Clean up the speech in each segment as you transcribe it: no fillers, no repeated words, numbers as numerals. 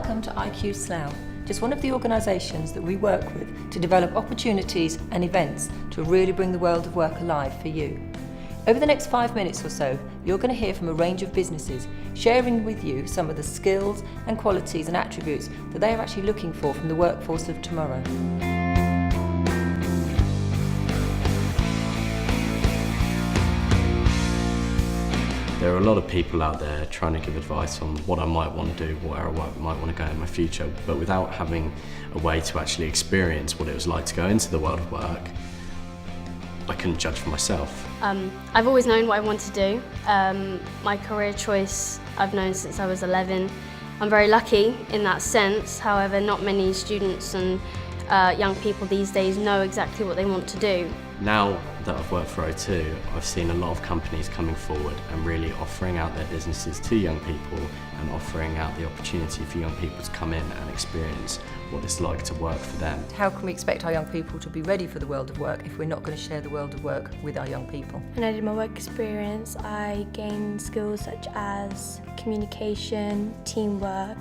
Welcome to IQ Slough, just one of the organisations that we work with to develop opportunities and events to really bring the world of work alive for you. Over the next 5 minutes or so, you're going to hear from a range of businesses, sharing with you some of the skills and qualities and attributes that they are actually looking for from the workforce of tomorrow. There are a lot of people out there trying to give advice on what I might want to do, where I might want to go in my future, but without having a way to actually experience what it was like to go into the world of work, I couldn't judge for myself. I've always known what I want to do. My career choice I've known since I was 11. I'm very lucky in that sense, however not many students and young people these days know exactly what they want to do. Now that I've worked for O2, I've seen a lot of companies coming forward and really offering out their businesses to young people and offering out the opportunity for young people to come in and experience what it's like to work for them. How can we expect our young people to be ready for the world of work if we're not going to share the world of work with our young people? When I did my work experience, I gained skills such as communication, teamwork,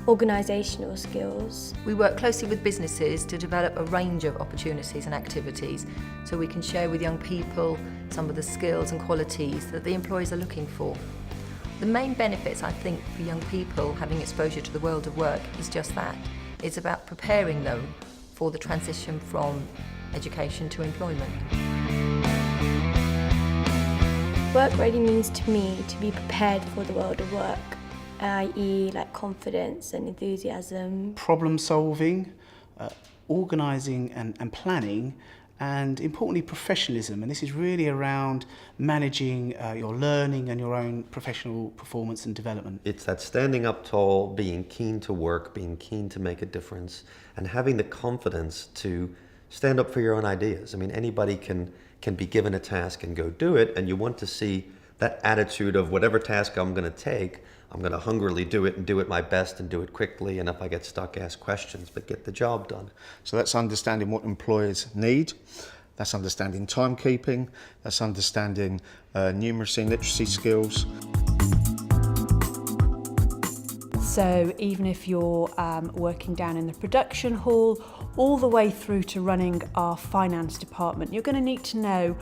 organisational skills. We work closely with businesses to develop a range of opportunities and activities so we can share with young people some of the skills and qualities that the employers are looking for. The main benefits, I think, for young people having exposure to the world of work is just that. It's about preparing them for the transition from education to employment. Work ready means to me to be prepared for the world of work, i.e. like confidence and enthusiasm. Problem solving, organising and planning, and importantly professionalism, and this is really around managing your learning and your own professional performance and development. It's that standing up tall, being keen to work, being keen to make a difference, and having the confidence to stand up for your own ideas. I mean, anybody can be given a task and go do it, and you want to see that attitude of whatever task I'm going to take, I'm going to hungrily do it and do it my best and do it quickly, and if I get stuck, ask questions, but get the job done. So that's understanding what employers need, that's understanding timekeeping, that's understanding numeracy and literacy skills. So even if you're working down in the production hall, all the way through to running our finance department, you're going to need to know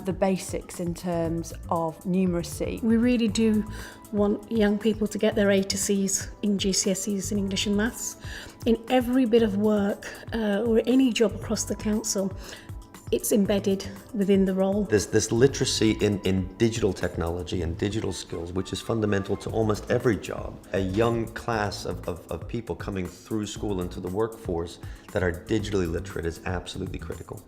the basics in terms of numeracy. We really do want young people to get their A to C's in GCSEs in English and Maths. In every bit of work or any job across the council, it's embedded within the role. This literacy in digital technology and digital skills, which is fundamental to almost every job. A young class of people coming through school into the workforce that are digitally literate is absolutely critical.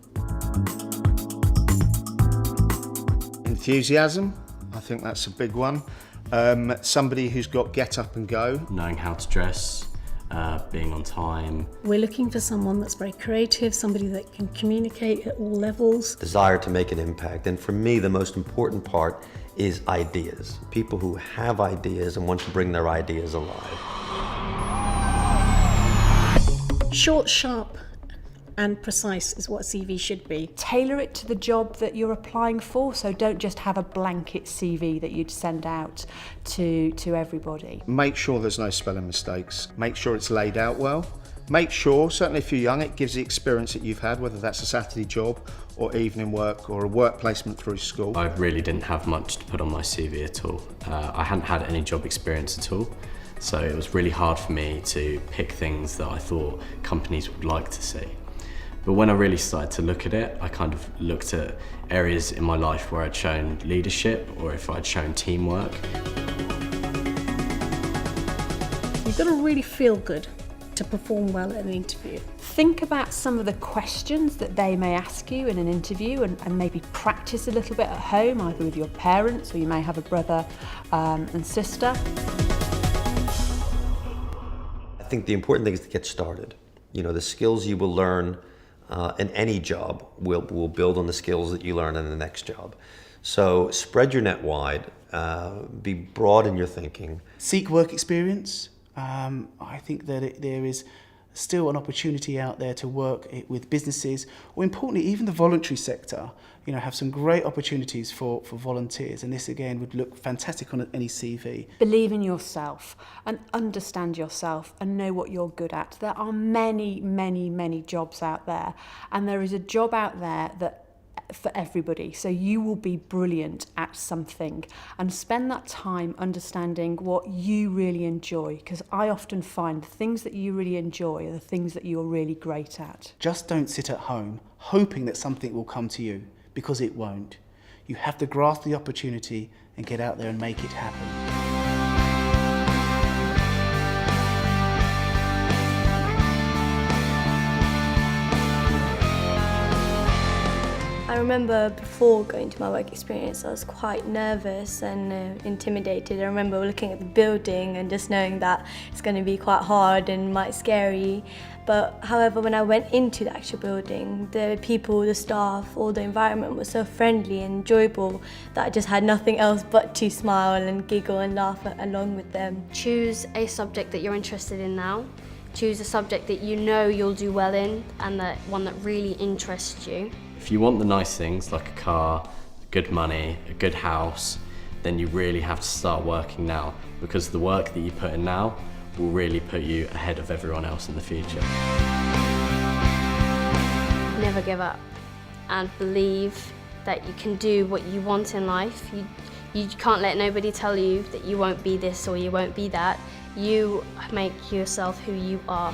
Enthusiasm, I think that's a big one. Somebody who's got get up and go. Knowing how to dress, being on time. We're looking for someone that's very creative, somebody that can communicate at all levels. Desire to make an impact, and for me the most important part is ideas. People who have ideas and want to bring their ideas alive. Short, sharp and precise is what a CV should be. Tailor it to the job that you're applying for, so don't just have a blanket CV that you'd send out to everybody. Make sure there's no spelling mistakes. Make sure it's laid out well. Make sure, certainly if you're young, it gives the experience that you've had, whether that's a Saturday job or evening work or a work placement through school. I really didn't have much to put on my CV at all. I hadn't had any job experience at all, so it was really hard for me to pick things that I thought companies would like to see. But when I really started to look at it, I kind of looked at areas in my life where I'd shown leadership or if I'd shown teamwork. You've got to really feel good to perform well at an interview. Think about some of the questions that they may ask you in an interview and maybe practice a little bit at home, either with your parents or you may have a brother and sister. I think the important thing is to get started. You know, the skills you will learn in any job will build on the skills that you learn in the next job. So spread your net wide, be broad in your thinking. Seek work experience. I think that there is still an opportunity out there to work with businesses, or importantly, even the voluntary sector, have some great opportunities for volunteers. And this again would look fantastic on any CV. Believe in yourself and understand yourself and know what you're good at. There are many, many, many jobs out there, and there is a job out there that for everybody. So you will be brilliant at something, and spend that time understanding what you really enjoy, because I often find the things that you really enjoy are the things that you're really great at. Just don't sit at home hoping that something will come to you, because it won't. You have to grasp the opportunity and get out there and make it happen. I remember before going to my work experience, I was quite nervous and intimidated. I remember looking at the building and just knowing that it's going to be quite hard and might scary. But however, when I went into the actual building, the people, the staff, all the environment was so friendly and enjoyable that I just had nothing else but to smile and giggle and laugh along with them. Choose a subject that you're interested in now. Choose a subject that you know you'll do well in, and one that really interests you. If you want the nice things like a car, good money, a good house, then you really have to start working now, because the work that you put in now will really put you ahead of everyone else in the future. Never give up, and believe that you can do what you want in life. You can't let nobody tell you that you won't be this or you won't be that. You make yourself who you are.